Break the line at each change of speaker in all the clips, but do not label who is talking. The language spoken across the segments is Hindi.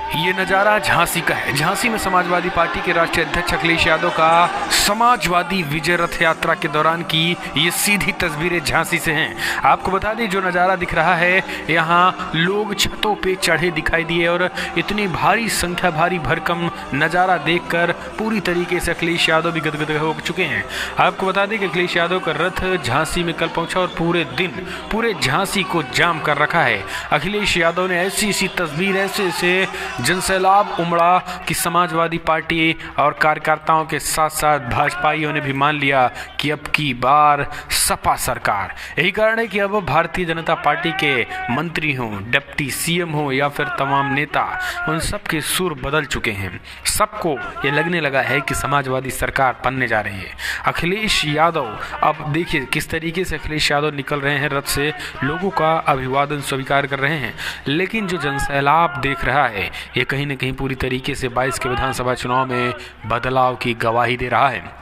ये नज़ारा झांसी का है। झांसी में समाजवादी पार्टी के राष्ट्रीय अध्यक्ष अखिलेश यादव का समाजवादी विजय रथ यात्रा के दौरान की ये सीधी तस्वीरें झांसी से हैं। आपको बता दें, जो नज़ारा दिख रहा है, यहाँ लोग छतों पे चढ़े दिखाई दिए और इतनी भारी संख्या, भारी भरकम नज़ारा देखकर पूरी तरीके से अखिलेश यादव भी गदगद हो चुके हैं। आपको बता दें कि अखिलेश यादव का रथ झांसी में कल पहुंचा और पूरे दिन पूरे झांसी को जाम कर रखा है। अखिलेश यादव ने ऐसी तस्वीर, ऐसे जनसैलाब उमड़ा कि समाजवादी पार्टी और कार्यकर्ताओं के साथ साथ भाजपाइयों ने भी मान लिया कि अब की बार सपा सरकार। यही कारण है कि अब भारतीय जनता पार्टी के मंत्री हों, डिप्टी सीएम हो या फिर तमाम नेता, उन सब के सुर बदल चुके हैं। सबको ये लगने लगा है कि समाजवादी सरकार बनने जा रही है। अखिलेश यादव, अब देखिए किस तरीके से अखिलेश यादव निकल रहे हैं रथ से, लोगों का अभिवादन स्वीकार कर रहे हैं। लेकिन जो जनसैलाब देख रहा है, ये कहीं न कहीं पूरी तरीके से 22 के विधानसभा चुनाव में बदलाव की गवाही दे रहा है।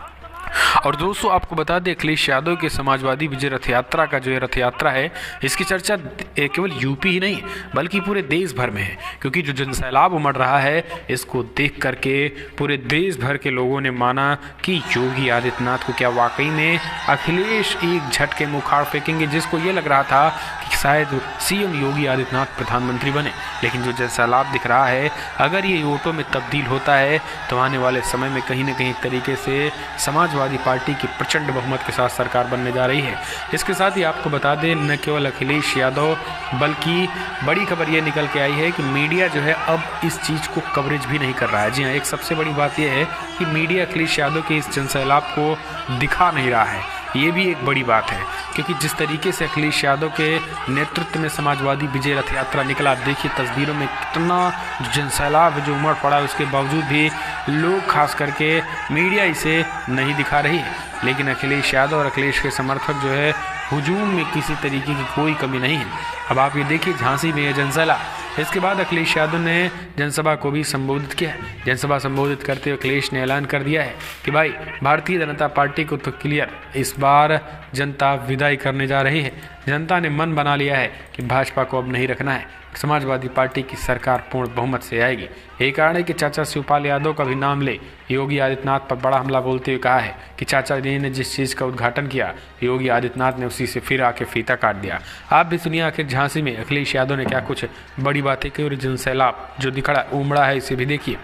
और दोस्तों, आपको बता दें, अखिलेश यादव के समाजवादी विजय रथ यात्रा का जो ये रथ यात्रा है, इसकी चर्चा केवल यूपी ही नहीं बल्कि पूरे देश भर में है। क्योंकि जो जनसैलाब उमड़ रहा है, इसको देख करके पूरे देश भर के लोगों ने माना कि योगी आदित्यनाथ को क्या वाकई में अखिलेश एक झटके में उखाड़ फेंकेंगे। जिसको ये लग रहा था कि शायद सीएम योगी आदित्यनाथ प्रधानमंत्री बने, लेकिन जो जनसैलाब दिख रहा है, अगर ये वोटों में तब्दील होता है तो आने वाले समय में कहीं न कहीं एक तरीके से समाजवादी पार्टी की प्रचंड बहुमत के साथ सरकार बनने जा रही है। इसके साथ ही आपको बता दें, न केवल अखिलेश यादव बल्कि बड़ी खबर ये निकल के आई है कि मीडिया जो है अब इस चीज़ को कवरेज भी नहीं कर रहा है। जी हाँ, एक सबसे बड़ी बात यह है कि मीडिया अखिलेश यादव के इस जनसैलाब को दिखा नहीं रहा है। ये भी एक बड़ी बात है, क्योंकि जिस तरीके से अखिलेश यादव के नेतृत्व में समाजवादी विजय रथ यात्रा निकला, आप देखिए तस्वीरों में कितना जनसैलाब जो उमड़ पड़ा, उसके बावजूद भी लोग खास करके मीडिया इसे नहीं दिखा रही है। लेकिन अखिलेश यादव और अखिलेश के समर्थक जो है, हुजूम में किसी तरीके की कोई कमी नहीं है। अब आप ये देखिए झांसी में यह जनसैलाब। इसके बाद अखिलेश यादव ने जनसभा को भी संबोधित किया है। जनसभा संबोधित करते हुए अखिलेश ने ऐलान कर दिया है कि भाई, भारतीय जनता पार्टी को तो क्लियर, इस बार जनता विदाई करने जा रही है। जनता ने मन बना लिया है कि भाजपा को अब नहीं रखना है, समाजवादी पार्टी की सरकार पूर्ण बहुमत से आएगी। यही कारण है कि चाचा शिवपाल यादव का भी नाम ले योगी आदित्यनाथ पर बड़ा हमला बोलते हुए कहा है कि चाचा जी ने जिस चीज़ का उद्घाटन किया, योगी आदित्यनाथ ने उसी से फिर आके फीता काट दिया। आप भी सुनिए आखिर झांसी में अखिलेश यादव ने क्या कुछ बड़ी बातें की और जनसैलाब जो दिखड़ा उमड़ा है, इसे भी देखिए।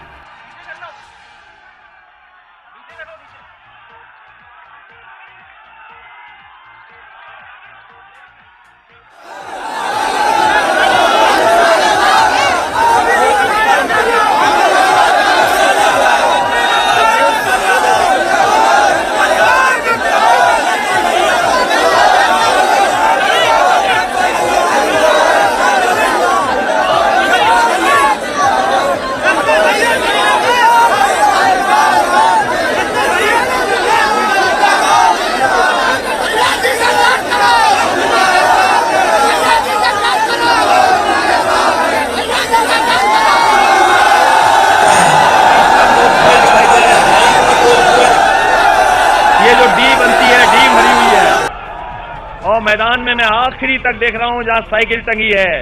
और मैदान में मैं आखिरी तक देख रहा हूं जहां साइकिल टंगी है।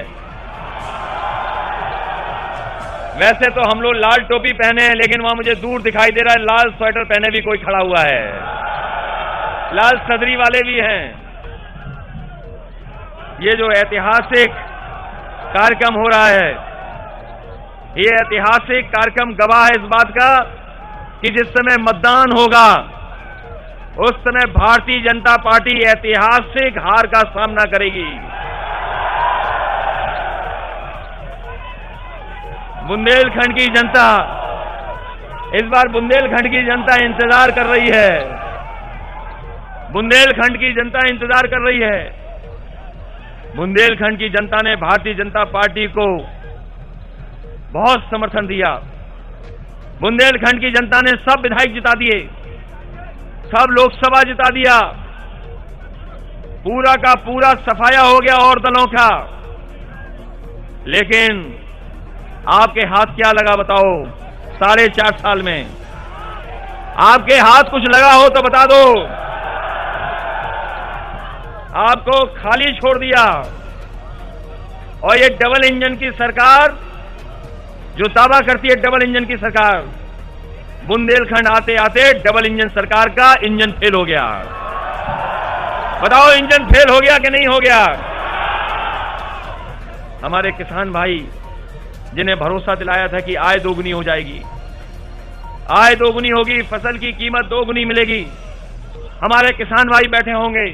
वैसे तो हम लोग लाल टोपी पहने हैं, लेकिन वहां मुझे दूर दिखाई दे रहा है लाल स्वेटर पहने भी कोई खड़ा हुआ है, लाल सदरी वाले भी हैं। ये जो ऐतिहासिक कार्यक्रम हो रहा है, ये ऐतिहासिक कार्यक्रम गवाह है इस बात का कि जिस समय मतदान होगा उस समय भारतीय जनता पार्टी ऐतिहासिक हार का सामना करेगी। बुंदेलखंड की जनता, इस बार बुंदेलखंड की जनता इंतजार कर रही है। बुंदेलखंड की जनता इंतजार कर रही है। बुंदेलखंड की जनता ने भारतीय जनता पार्टी को बहुत समर्थन दिया। बुंदेलखंड की जनता ने सब विधायक जिता दिए, सब लोकसभा जिता दिया, पूरा का पूरा सफाया हो गया और दलों का। लेकिन आपके हाथ क्या लगा बताओ? 4.5 साल में आपके हाथ कुछ लगा हो तो बता दो। आपको खाली छोड़ दिया। और ये डबल इंजन की सरकार जो दावा करती है डबल इंजन की सरकार, बुंदेलखंड आते आते डबल इंजन सरकार का इंजन फेल हो गया। बताओ इंजन फेल हो गया कि नहीं हो गया? हमारे किसान भाई जिन्हें भरोसा दिलाया था कि आय दोगुनी हो जाएगी, आय दोगुनी होगी, फसल की कीमत दोगुनी मिलेगी, हमारे किसान भाई बैठे होंगे,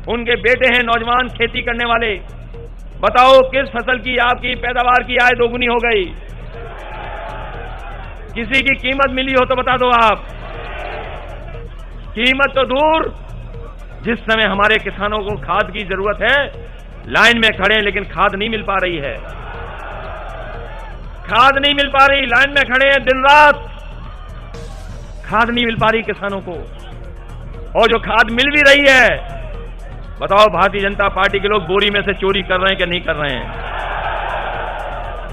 उनके बेटे हैं नौजवान खेती करने वाले, बताओ किस फसल की आपकी पैदावार की आय दोगुनी हो गई? किसी की कीमत मिली हो तो बता दो आप। कीमत तो दूर, जिस समय हमारे किसानों को खाद की जरूरत है, लाइन में खड़े हैं लेकिन खाद नहीं मिल पा रही है, खाद नहीं मिल पा रही, लाइन में खड़े हैं दिन रात, खाद नहीं मिल पा रही किसानों को। और जो खाद मिल भी रही है, बताओ भारतीय जनता पार्टी के लोग बोरी में से चोरी कर रहे हैं कि नहीं कर रहे हैं?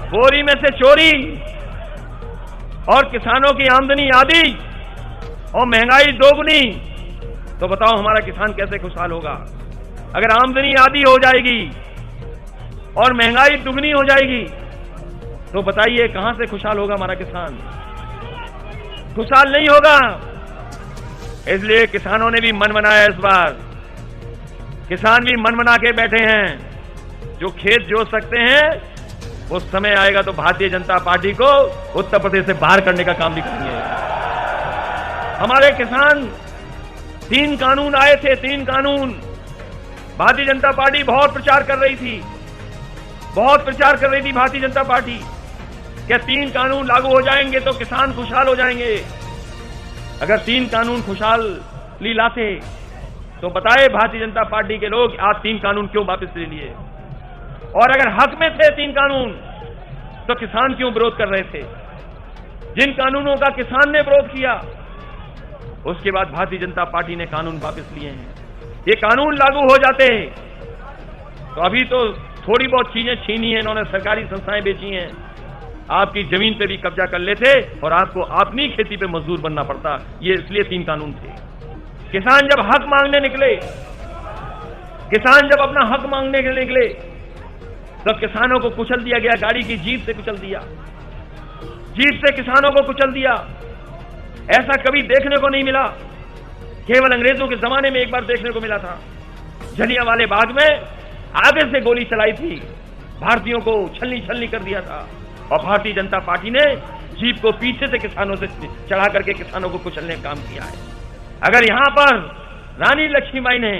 बोरी में से चोरी, और किसानों की आमदनी आधी और महंगाई दोगुनी, तो बताओ हमारा किसान कैसे खुशहाल होगा? अगर आमदनी आधी हो जाएगी और महंगाई दुगनी हो जाएगी, तो बताइए कहां से खुशहाल होगा हमारा किसान? खुशहाल नहीं होगा। इसलिए किसानों ने भी मन बनाया इस बार, किसान भी मन बना के बैठे हैं। जो खेत जोत सकते हैं, वो समय आएगा तो भारतीय जनता पार्टी को उत्तर प्रदेश से बाहर करने का काम भी करेंगे। हमारे किसान, 3 कानून आए थे, 3 कानून भारतीय जनता पार्टी बहुत प्रचार कर रही थी, बहुत प्रचार कर रही थी भारतीय जनता पार्टी। क्या 3 कानून लागू हो जाएंगे तो किसान खुशहाल हो जाएंगे? अगर 3 कानून खुशहाली लाते तो बताए भारतीय जनता पार्टी के लोग आज 3 कानून क्यों वापस ले लिए? और अगर हक में थे 3 कानून तो किसान क्यों विरोध कर रहे थे? जिन कानूनों का किसान ने विरोध किया, उसके बाद भारतीय जनता पार्टी ने कानून वापस लिए हैं। ये कानून लागू हो जाते तो अभी तो थोड़ी बहुत चीजें छीनी है इन्होंने, सरकारी संस्थाएं बेची हैं, आपकी जमीन पे भी कब्जा कर लेते और आपको अपनी खेती पे मजदूर बनना पड़ता। ये इसलिए 3 कानून थे। किसान जब हक मांगने निकले, किसान जब अपना हक मांगने के लिए निकले, तो किसानों को कुचल दिया गया, गाड़ी की जीप से कुचल दिया, जीप से किसानों को कुचल दिया। ऐसा कभी देखने को नहीं मिला, केवल अंग्रेजों के जमाने में एक बार देखने को मिला था। जलियांवाले बाग में आगे से गोली चलाई थी, भारतीयों को छलनी छलनी कर दिया था, और भारतीय जनता पार्टी ने जीप को पीछे से किसानों से चढ़ा करके किसानों को कुचलने का काम किया है। अगर यहां पर रानी लक्ष्मीबाई ने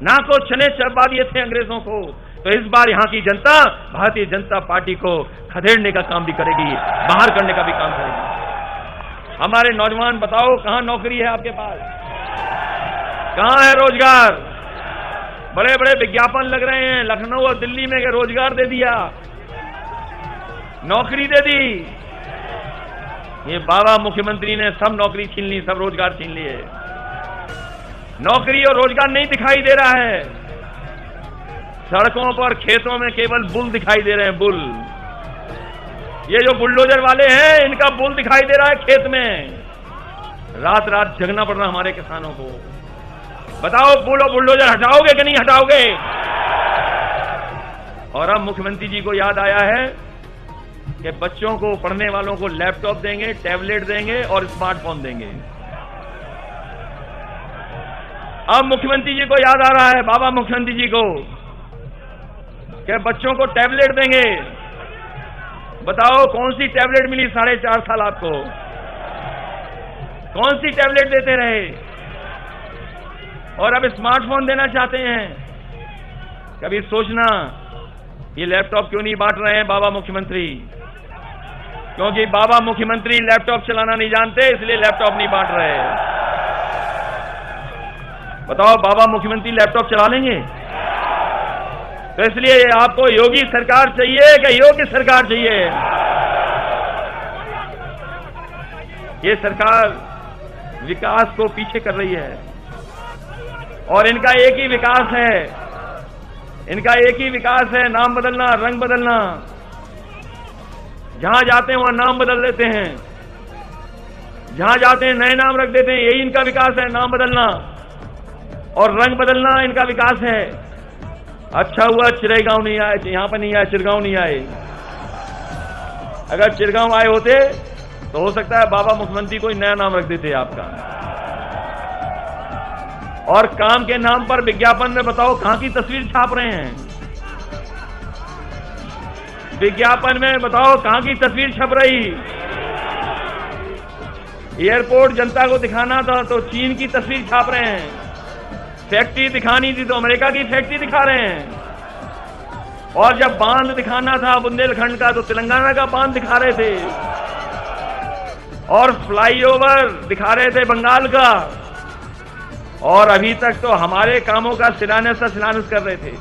नाको चने चरवा दिए थे अंग्रेजों को, तो इस बार यहां की जनता भारतीय जनता पार्टी को खदेड़ने का काम भी करेगी, बाहर करने का भी काम करेगी। हमारे नौजवान बताओ कहां नौकरी है आपके पास? कहां है रोजगार? बड़े बड़े विज्ञापन लग रहे हैं लखनऊ और दिल्ली में कि रोजगार दे दिया, नौकरी दे दी। ये बाबा मुख्यमंत्री ने सब नौकरी छीन ली, सब रोजगार छीन लिए। नौकरी और रोजगार नहीं दिखाई दे रहा है, सड़कों पर खेतों में केवल बुल दिखाई दे रहे हैं, बुल। ये जो बुलडोजर वाले हैं, इनका बुल दिखाई दे रहा है खेत में। रात रात जगना पड़ रहा हमारे किसानों को। बताओ बुल और बुलडोजर हटाओगे कि नहीं हटाओगे? और अब मुख्यमंत्री जी को याद आया है कि बच्चों को, पढ़ने वालों को लैपटॉप देंगे, टैबलेट देंगे और स्मार्टफोन देंगे। अब मुख्यमंत्री जी को याद आ रहा है, बाबा मुख्यमंत्री जी को, कि बच्चों को टैबलेट देंगे। बताओ कौन सी टैबलेट मिली 4.5 साल आपको? कौन सी टैबलेट देते रहे? और अब स्मार्टफोन देना चाहते हैं। कभी सोचना ये लैपटॉप क्यों नहीं बांट रहे हैं बाबा मुख्यमंत्री? क्योंकि बाबा मुख्यमंत्री लैपटॉप चलाना नहीं जानते, इसलिए लैपटॉप नहीं बांट रहे। बताओ बाबा मुख्यमंत्री लैपटॉप चला लेंगे? तो इसलिए आपको योगी सरकार चाहिए कि योग्य सरकार चाहिए? ये सरकार विकास को पीछे कर रही है, और इनका एक ही विकास है, इनका एक ही विकास है, नाम बदलना, रंग बदलना। जहां जाते हैं वहां नाम बदल देते हैं, जहां जाते हैं नए नाम रख देते हैं। यही इनका विकास है, नाम बदलना और रंग बदलना इनका विकास है। अच्छा हुआ चिरेगांव नहीं आए, यहां पर नहीं आए, चिरगांव नहीं आए। अगर चिरगांव आए होते तो हो सकता है बाबा मुख्यमंत्री कोई नया नाम रख देते आपका। और काम के नाम पर विज्ञापन में बताओ कहां की तस्वीर छाप रहे हैं? विज्ञापन में बताओ कहां की तस्वीर छप रही? एयरपोर्ट जनता को दिखाना था तो चीन की तस्वीर छाप रहे हैं, फैक्ट्री दिखानी थी तो अमेरिका की फैक्ट्री दिखा रहे हैं, और जब बांध दिखाना था बुंदेलखंड का तो तेलंगाना का बांध दिखा रहे थे, और फ्लाईओवर दिखा रहे थे बंगाल का, और अभी तक तो हमारे कामों का शिलान्यास कर रहे थे।